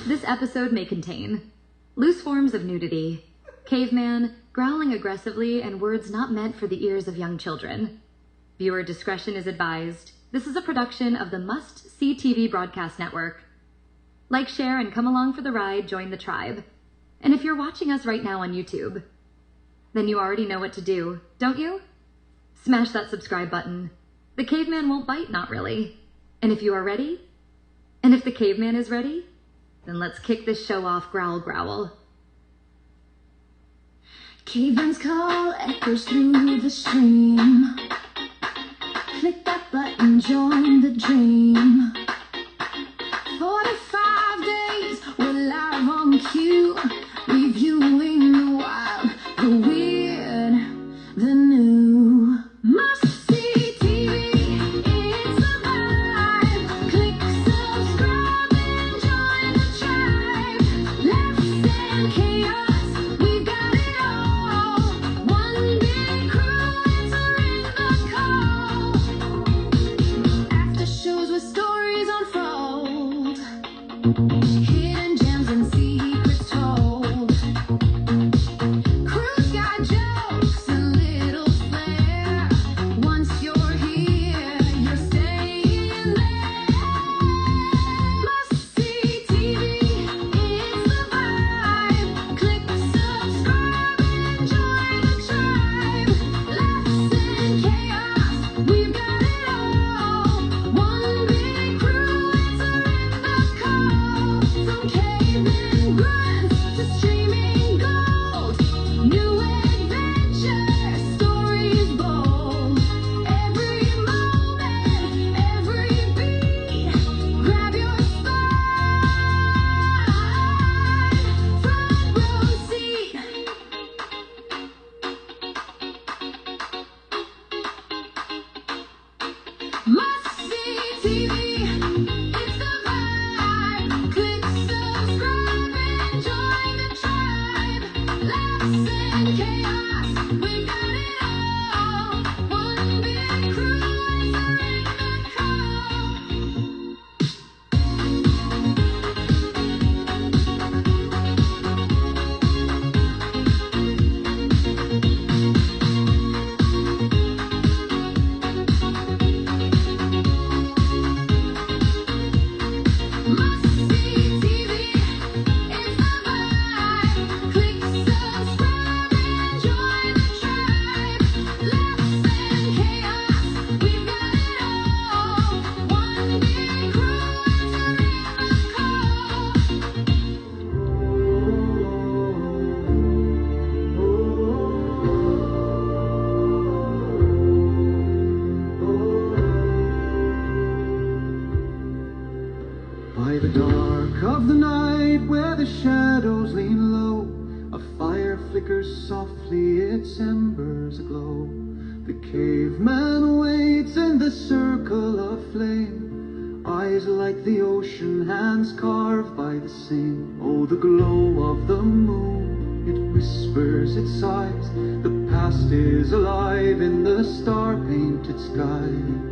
This episode may contain loose forms of nudity, Caveman, growling aggressively, and words not meant for the ears of young children. Viewer discretion is advised. This is a production of the Must See TV Broadcast Network. Like, share, and come along for the ride. Join the tribe. And if you're watching us right now on YouTube, then you already know what to do, don't you? Smash that subscribe button. The caveman won't bite, not really. And if you are ready, and if the caveman is ready, then let's kick this show off. Growl, growl. Caveman's call echoes through the stream. Click that button, join the dream. 45 days, we're live on cue. Reviewing the wild, the weird, the new. Must see TV, it's the vibe. Click subscribe and join the tribe. Laughs and chaos, we've got it all. One big crew answering the call. After shows where stories unfold. Hidden gems and secrets told. Crew's got jokes and little flair. Once you're here, you're staying there. Must see TV, it's the vibe. Click subscribe and join the tribe. Laughs and chaos, we've got it all. One big crew answering the call. From caveman grunts to streaming gold. New adventure, stories bold. Every moment, every beat. Grab your spot. Front row seat. Must see TV, it's the vibe. Click subscribe and join the tribe. Laughs and chaos, we've got it all. One big crew answering the call. Must see TV, it's the vibe. Click subscribe and join the tribe. Laughs and chaos, we've got it all. One big crew answering the call. By the dark of the night, where the shadows lean low, a fire flickers softly, its embers aglow. The caveman waits in the circle of flame, eyes like the ocean, hands carved by the same. Oh, the glow of the moon, it whispers, it sighs. The past is alive in the star-painted skies.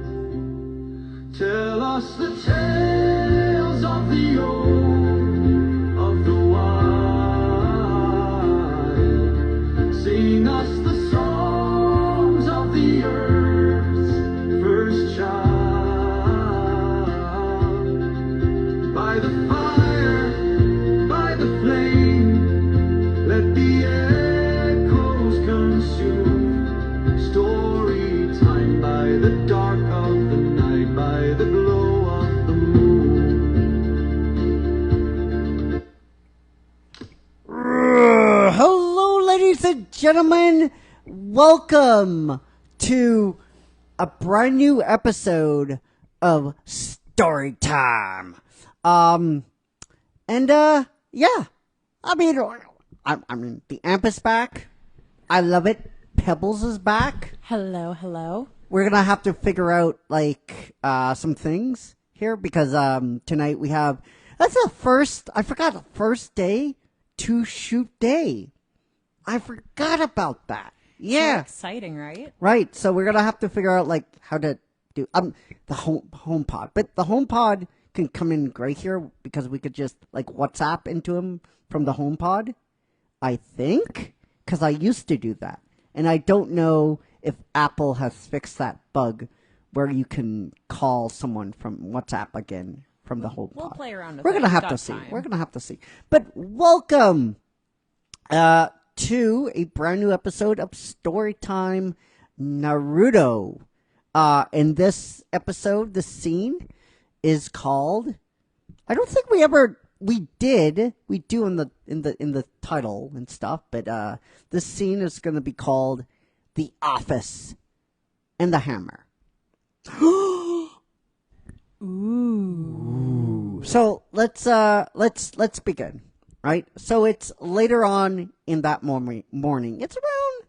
Tell us the tales of the old, of the wild. Sing us the songs of the earth's first child. By the fire, by the flame, let the echoes consume. Story time by the dark of the night, by the glow of the moon. Hello, ladies and gentlemen. Welcome to a brand new episode of Storytime. Yeah. I mean, the amp is back. I love it. Pebbles is back. Hello, hello. We're gonna have to figure out some things here because tonight we have that's the first day to shoot day. I forgot about that. Yeah. So exciting, right? Right. So we're gonna have to figure out how to do the home pod. But the home pod can come in right here because we could just like WhatsApp into him from the HomePod. I think, because I used to do that, and I don't know if Apple has fixed that bug where you can call someone from WhatsApp again from the HomePod. We'll play around with We're it. gonna have Got to see. time. We're gonna have to see. But welcome to a brand new episode of Storytime Naruto. In this episode, the scene is called. I don't think we do in the title and stuff, but this scene is going to be called "The Office and the Hammer." Ooh. So let's begin. Right. So it's later on in that morning. It's around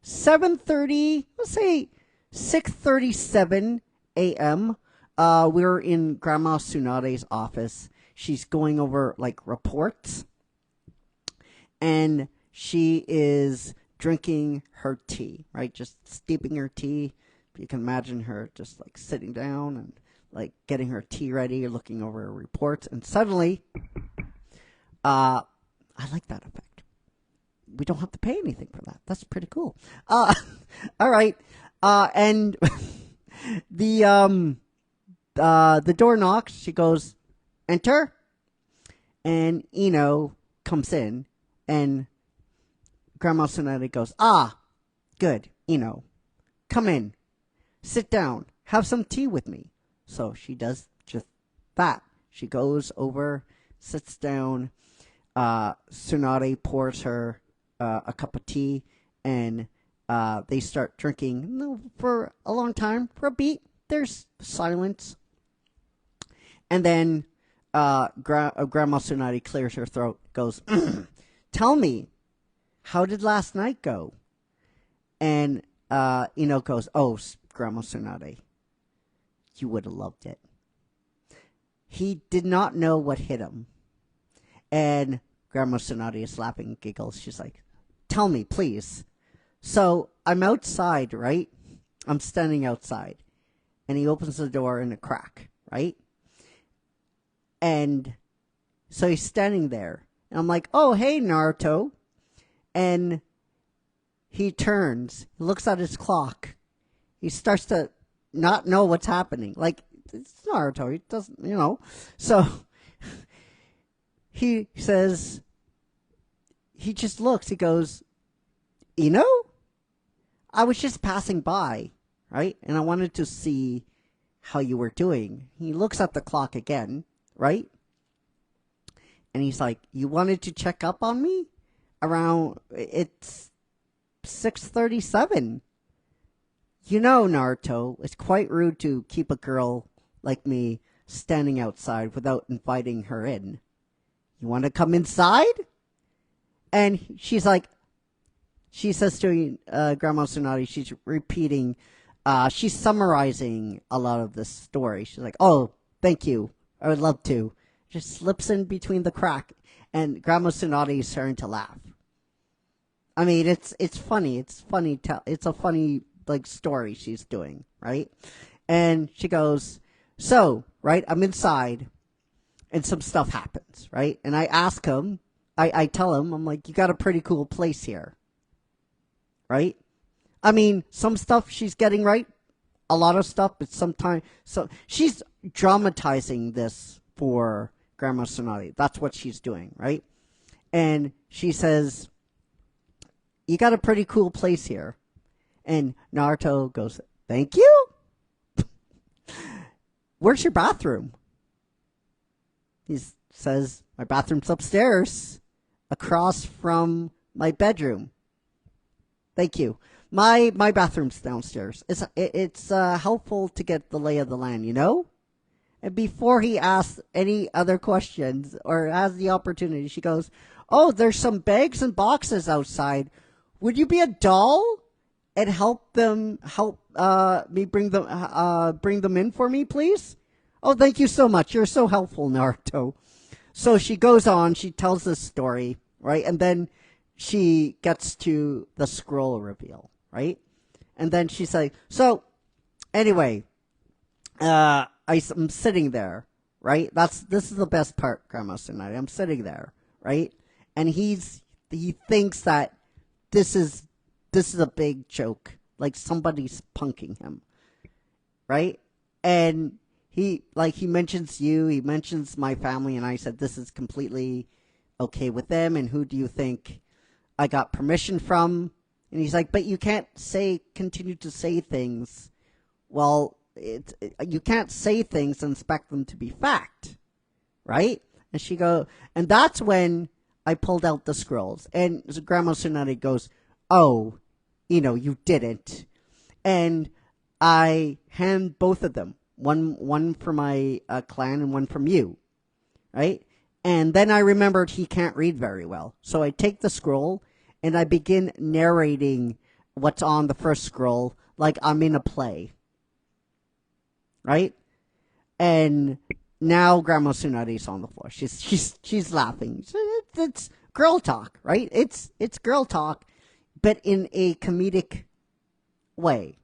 7:30. Let's say 6:37 a.m. We're in Grandma Tsunade's office. She's going over like reports, and she is drinking her tea, right? Just steeping her tea. You can imagine her just like sitting down and like getting her tea ready, looking over her reports, and suddenly, I like that effect. We don't have to pay anything for that. That's pretty cool. All right. And the door knocks. She goes, "Enter." And Ino comes in, and Grandma Tsunade goes, "Ah, good, Ino. Come in. Sit down. Have some tea with me." So she does just that. She goes over, sits down. Tsunade pours her a cup of tea, and they start drinking for a long time. For a beat, there's silence. And then Grandma Tsunade clears her throat, goes, "Tell me, how did last night go?" And Ino goes, "Oh, Grandma Tsunade, you would have loved it." He did not know what hit him. And Grandma Tsunade is laughing and giggles. She's like, "Tell me, please." So I'm outside, right? I'm standing outside. And he opens the door in a crack, right? And so he's standing there. And I'm like, "Oh, hey, Naruto." And he turns, looks at his clock. He starts to not know what's happening. Like, it's Naruto. He doesn't, So he says, he just looks. He goes, "Ino? I was just passing by, right? And I wanted to see how you were doing." He looks at the clock again, right? And he's like, "You wanted to check up on me? It's 6:37. Naruto, it's quite rude to keep a girl like me standing outside without inviting her in. You want to come inside?" And she says to Grandma Tsunade, she's repeating, she's summarizing a lot of this story. She's like, "Oh, thank you. I would love to." Just slips in between the crack, and Grandma Tsunade is starting to laugh. I mean, it's funny. It's funny. It's a funny like story she's doing, right? And she goes, "So, right, I'm inside, and some stuff happens, right?" And I ask him, I tell him, I'm like, "You got a pretty cool place here, right?" I mean, some stuff she's getting right, a lot of stuff, but sometimes, so she's dramatizing this for Grandma Tsunade. That's what she's doing, right? And she says, "You got a pretty cool place here." And Naruto goes, "Thank you? Where's your bathroom?" He says, "My bathroom's upstairs, across from my bedroom." "Thank you. My bathroom's downstairs. It's helpful to get the lay of the land, And before he asks any other questions or has the opportunity, she goes, "Oh, there's some bags and boxes outside. Would you be a doll and help me bring them in for me, please?" "Oh, thank you so much. You're so helpful, Naruto." So she goes on, she tells this story, right? And then she gets to the scroll reveal, right? And then she's like, "So, anyway, I'm sitting there, right? This is the best part, Grandma Tsunade. I'm sitting there, right? And he thinks that this is a big joke, like somebody's punking him, right? And he mentions you, he mentions my family, and I said this is completely okay with them, and who do you think I got permission from? And he's like, but you can't continue to say things. Well, you can't say things and expect them to be fact, right? And she goes, and that's when I pulled out the scrolls. And Grandma Tsunade goes, oh, you didn't. And I hand both of them, one for my clan and one from you, right? And then I remembered he can't read very well. So I take the scroll and I begin narrating what's on the first scroll like I'm in a play, right? And now Grandma Tsunade's on the floor. She's laughing. It's girl talk, right? It's girl talk, but in a comedic way.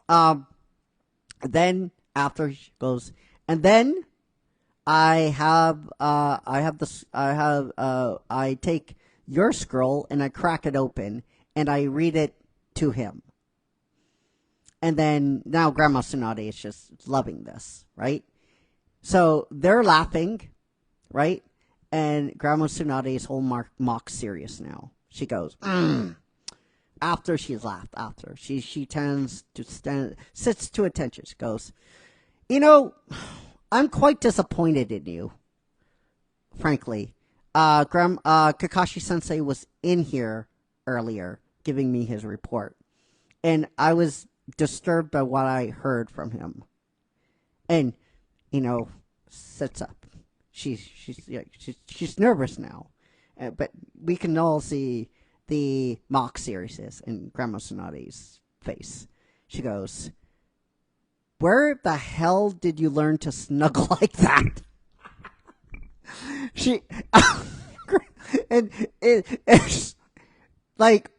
Then after she goes, and then I take your scroll and I crack it open and I read it to him. And then now Grandma Tsunade is just loving this, right? So they're laughing, right? And Grandma Tsunade is whole mock serious now. She goes, after she's laughed, she tends to sits to attention. She goes, I'm quite disappointed in you, frankly. Kakashi Sensei was in here earlier giving me his report, and I was disturbed by what I heard from him. And sits up. She's nervous now, but we can all see the mock seriousness in Grandma Tsunade's face. She goes, "Where the hell did you learn to snuggle like that?" It's like,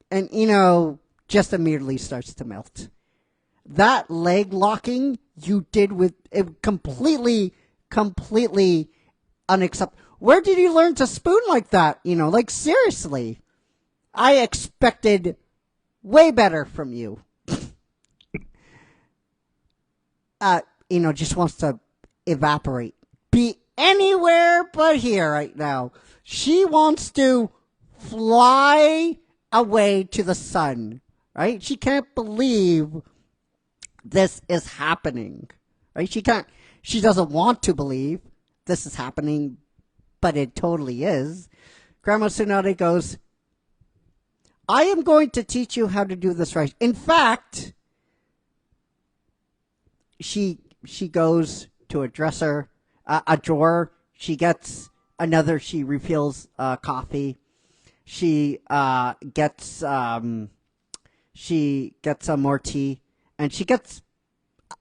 and just immediately starts to melt. That leg locking you did with it completely unacceptable. Where did you learn to spoon like that? Like seriously, I expected way better from you. Just wants to evaporate, be anywhere but here right now. She wants to fly away to the sun, right? She can't believe this is happening, right? She doesn't want to believe this is happening, but it totally is. Grandma Tsunade goes, I am going to teach you how to do this right. In fact, she goes to a dresser, a drawer. She gets she refills coffee. She gets some more tea, and she gets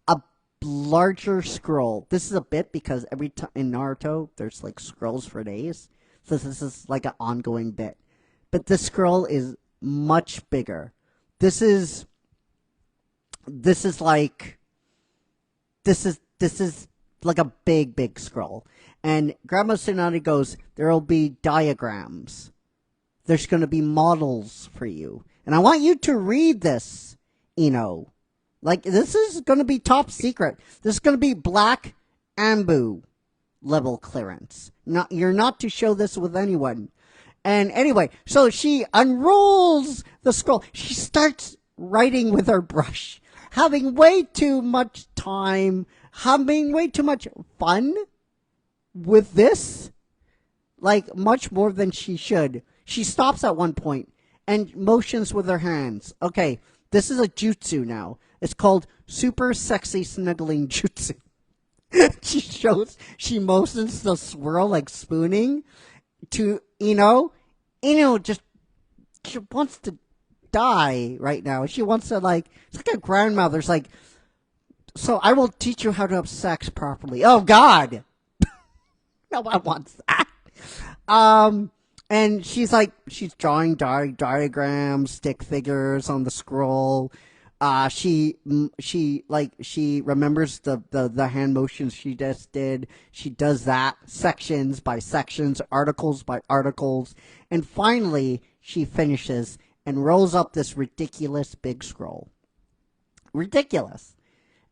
a larger scroll. This is a bit because every time in Naruto, there's like scrolls for days. So this is like an ongoing bit. But this scroll is much bigger. This is like a big scroll. And Grandma Tsunade goes, there'll be diagrams. There's going to be models for you. And I want you to read this, Like, this is going to be top secret. This is going to be Black Ambu level clearance. You're not to show this with anyone. And anyway, so she unrolls the scroll. She starts writing with her brush, having way too much time, having way too much fun with this, like much more than she should. She stops at one point and motions with her hands. Okay, this is a jutsu now. It's called Super Sexy Snuggling Jutsu. She motions the swirl like spooning to, just, she wants to die right now. She wants to it's like a grandmother's like, so I will teach you how to have sex properly. Oh God. No one wants that. And she's drawing diagrams, stick figures on the scroll. she remembers the hand motions she just did. She does that sections by sections, articles by articles, and finally she finishes and rolls up this ridiculous big scroll. Ridiculous.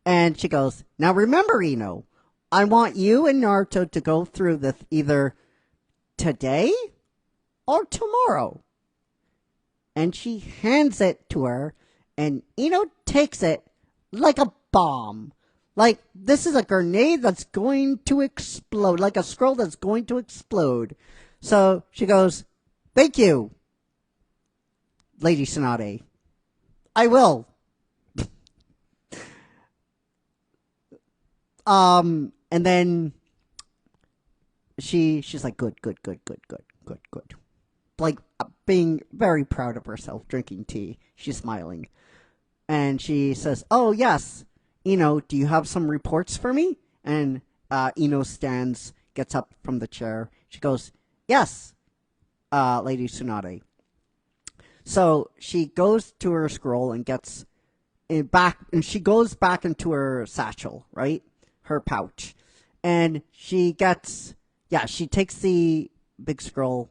And she goes, "Now remember, Ino, I want you and Naruto to go through this either today or tomorrow." And she hands it to her, and Ino takes it like a bomb. Like, this is a grenade that's going to explode, like a scroll that's going to explode. So she goes, "Thank you, Lady Tsunade. I will." And then she's like, good. Like, being very proud of herself, drinking tea. She's smiling. And she says, "Oh, yes, Ino, do you have some reports for me?" And Ino gets up from the chair. She goes, "Yes, Lady Tsunade." So she goes to her scroll and gets back, and she goes back into her satchel, right? Her pouch. And she takes the big scroll.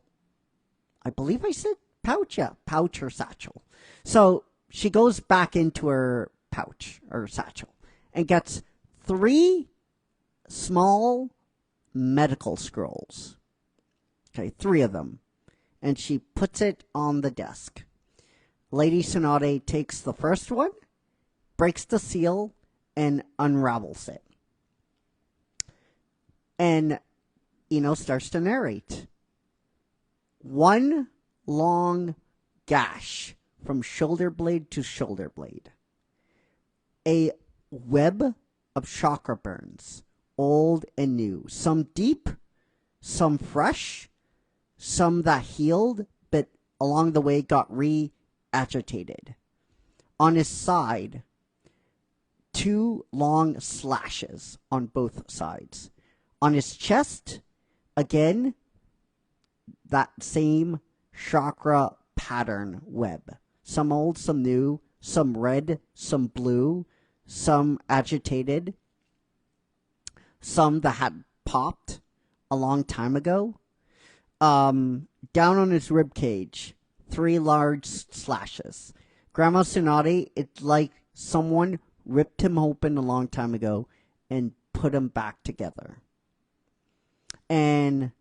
I believe I said pouch, yeah, pouch or satchel. So she goes back into her pouch or satchel and gets 3 small medical scrolls. Okay, 3 of them. And she puts it on the desk. Lady Tsunade takes the first one, breaks the seal, and unravels it. And Ino starts to narrate. One long gash from shoulder blade to shoulder blade. A web of chakra burns, old and new. Some deep, some fresh, some that healed, but along the way got re-agitated. On his side, 2 long slashes on both sides. On his chest, again, that same chakra pattern web. Some old, some new, some red, some blue, some agitated, some that had popped a long time ago. Down on his rib cage, 3 large slashes. Grandma Tsunade, it's like someone ripped him open a long time ago and put him back together. And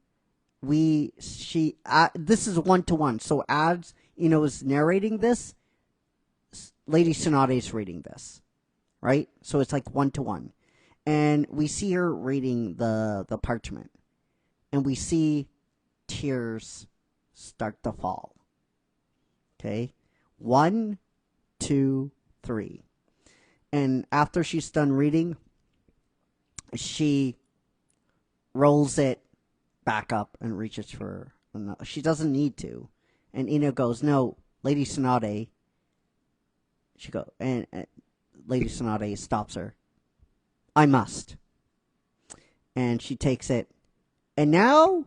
this is 1-to-1. So as is narrating this, Lady Tsunade is reading this, right? So it's like 1-to-1. And we see her reading the parchment. And we see tears start to fall. Okay? 1, 2, 3. And after she's done reading, she rolls it back up and reaches for another. She doesn't need to. And Ino goes, "No, Lady Tsunade." She goes, and Lady Tsunade stops her. "I must." And she takes it. And now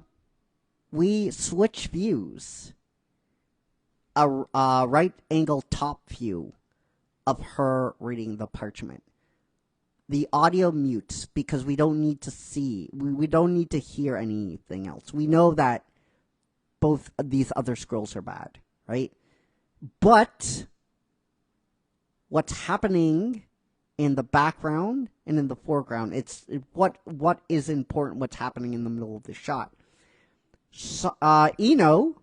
we switch views. A right angle top view of her reading the parchment. The audio mutes because we don't need to see. We don't need to hear anything else. We know that both of these other scrolls are bad, right? But what's happening in the background and in the foreground, it's what is important, what's happening in the middle of the shot. So, Ino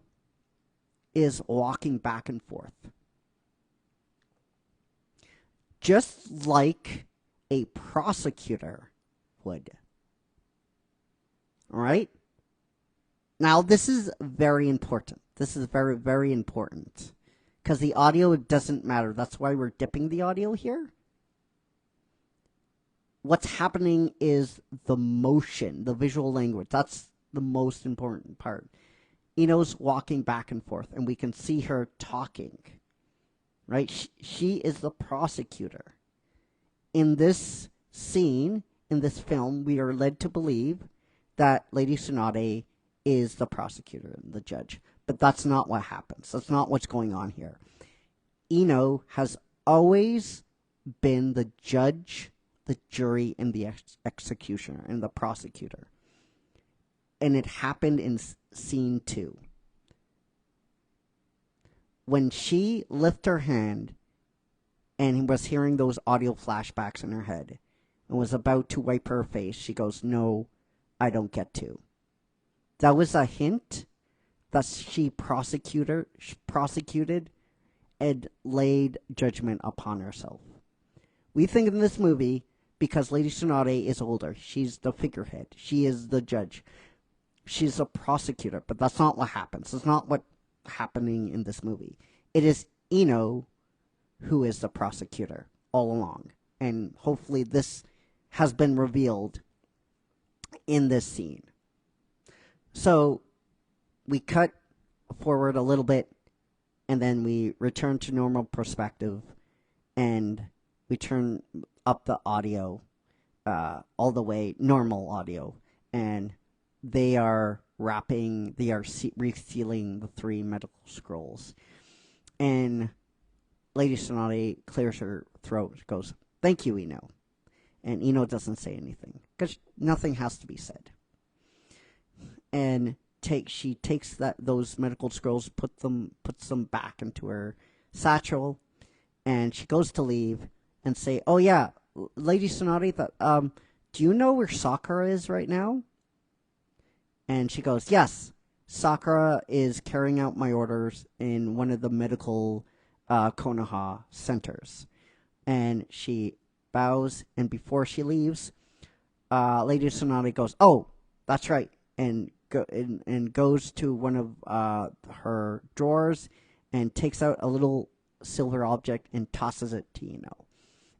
is walking back and forth. Just like a prosecutor would. All right? Now, this is very important. This is very, very important. Because the audio doesn't matter. That's why we're dipping the audio here. What's happening is the motion, the visual language. That's the most important part. Ino's walking back and forth, and we can see her talking. Right? She is the prosecutor. In this scene, in this film, we are led to believe that Lady Tsunade is the prosecutor and the judge. But that's not what happens. That's not what's going on here. Ino has always been the judge, the jury, and the executioner, and the prosecutor. And it happened in scene 2. When she lifted her hand and was hearing those audio flashbacks in her head and was about to wipe her face, she goes, "No, I don't get to." That was a hint that she prosecuted and laid judgment upon herself. We think in this movie, because Lady Tsunade is older, she's the figurehead, she is the judge, she's a prosecutor, but that's not what happens. It's not what's happening in this movie. It is Ino who is the prosecutor all along, and hopefully this has been revealed in this scene. So we cut forward a little bit, and then we return to normal perspective, and we turn up the audio all the way, normal audio, and they are resealing the 3 medical scrolls. And Lady Tsunade clears her throat, goes, "Thank you, Ino." And Ino doesn't say anything, because nothing has to be said. And she takes those medical scrolls, puts them back into her satchel, and she goes to leave and say, "Oh yeah, Lady Tsunade, do you know where Sakura is right now?" And she goes, "Yes, Sakura is carrying out my orders in one of the medical Konoha centers." And she bows, and before she leaves, Lady Tsunade goes, "Oh, that's right," and goes to one of her drawers and takes out a little silver object and tosses it to Ino.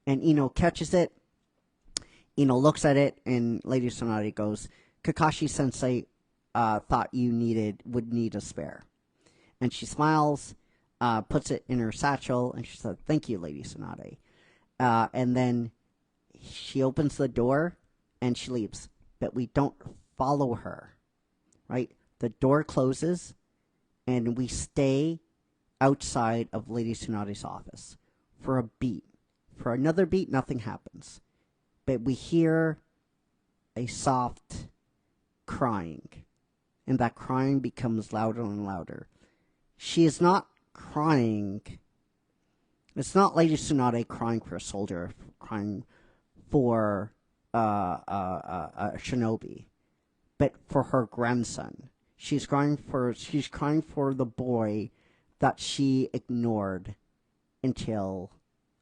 And Ino catches it. Ino looks at it, and Lady Tsunade goes, "Kakashi-sensei thought you would need a spare." And she smiles, puts it in her satchel, and she said, "Thank you, Lady Tsunade." And then she opens the door, and she leaves. But we don't follow her, right? The door closes, and we stay outside of Lady Tsunade's office for a beat. For another beat, nothing happens. But we hear a soft crying, and that crying becomes louder and louder. She is not crying. It's not Lady Tsunade crying for a soldier, crying for a shinobi, but for her grandson. She's crying for the boy that she ignored until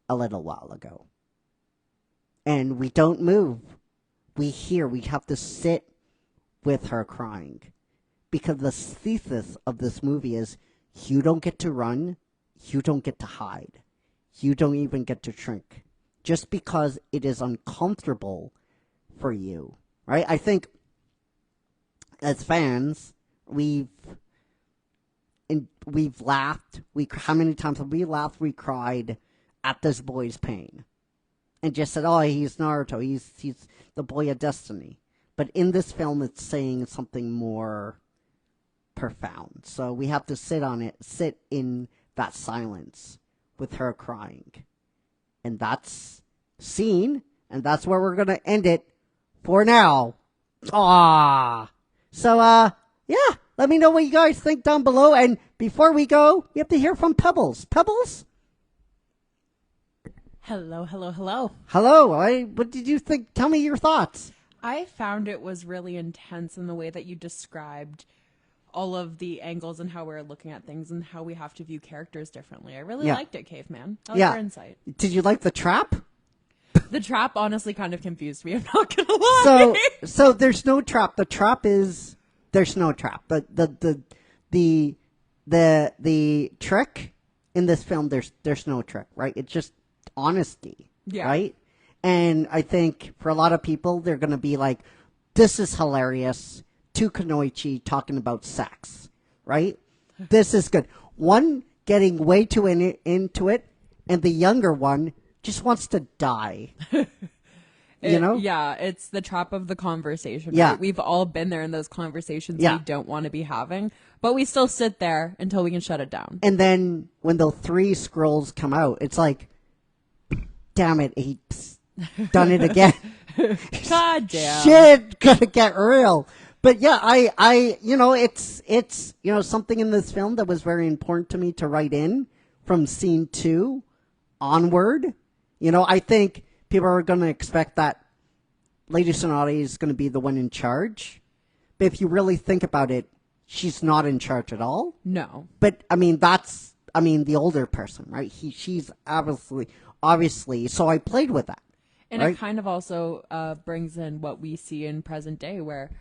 a little while ago. And we don't move. We have to sit with her crying. Because the thesis of this movie is, you don't get to run, you don't get to hide, you don't even get to shrink. Just because it is uncomfortable for you, right? I think as fans, we've laughed. How many times have we laughed? We cried at this boy's pain, and just said, "Oh, he's Naruto. He's the boy of destiny." But in this film, it's saying something more profound. So we have to sit in that silence with her crying, and that's scene, and that's where we're gonna end it for now. So yeah, let me know what you guys think down below. And before we go, we have to hear from Pebbles. Pebbles? Hello, hello, hello. Hello. What did you think? Tell me your thoughts. I found it was really intense in the way that you described all of the angles and how we're looking at things and how we have to view characters differently. I really liked it, Caveman. I like your insight. Did you like the trap? The trap honestly kind of confused me. I'm not gonna lie. So there's no trap. The trap is there's no trap. The trick in this film, there's no trick, right? It's just honesty, right? And I think for a lot of people, they're gonna be like, "This is hilarious." Two Kunoichi talking about sex, right? This is good. One getting way too into it, and the younger one just wants to die. You know? Yeah, it's the trap of the conversation. Yeah. Right? We've all been there in those conversations we don't want to be having, but we still sit there until we can shut it down. And then when the 3 scrolls come out, it's like, damn it, he's done it again. God damn. Shit, gonna get real. But yeah, I, it's, something in this film that was very important to me to write in from scene 2 onward. I think people are going to expect that Lady Sonata is going to be the one in charge. But if you really think about it, she's not in charge at all. No. But, that's the older person, right? She's obviously, so I played with that. And right? It kind of also brings in what we see in present day, where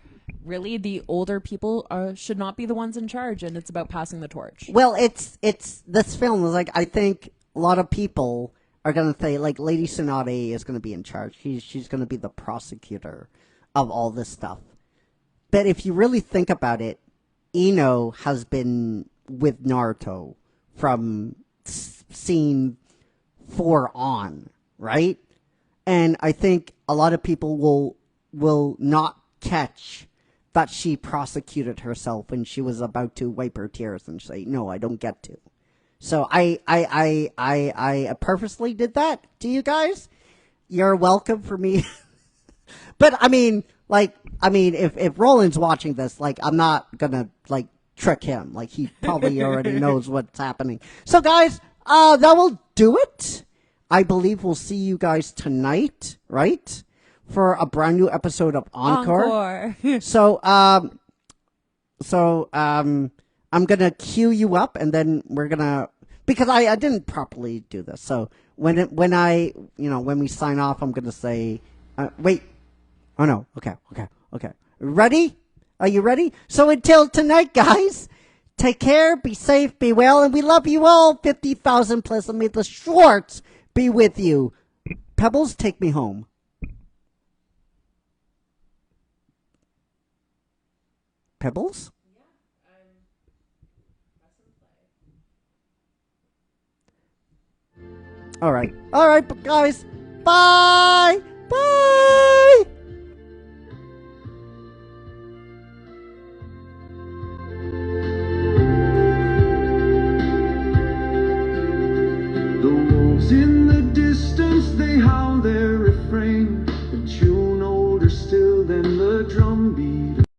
really the older people should not be the ones in charge, and it's about passing the torch. Well, it's this film is like, I think a lot of people are going to say, like, Lady Sonata is going to be in charge. She's going to be the prosecutor of all this stuff. But if you really think about it, Ino has been with Naruto from scene 4 on, right? And I think a lot of people will not catch that she prosecuted herself when she was about to wipe her tears and say, no, I don't get to. So I purposely did that to you guys. You're welcome for me. But if Roland's watching this, I'm not gonna trick him. He probably already knows what's happening. So guys, that will do it. I believe we'll see you guys tonight, right? For a brand new episode of Encore. So I'm gonna cue you up, and then we're gonna, because I didn't properly do this. So when we sign off, I'm gonna say, wait. Oh no. Okay. Ready? Are you ready? So until tonight, guys, take care, be safe, be well, and we love you all. 50,000 plus, and may the Schwartz be with you. Pebbles, take me home. Pebbles? All right, guys. Bye. Bye.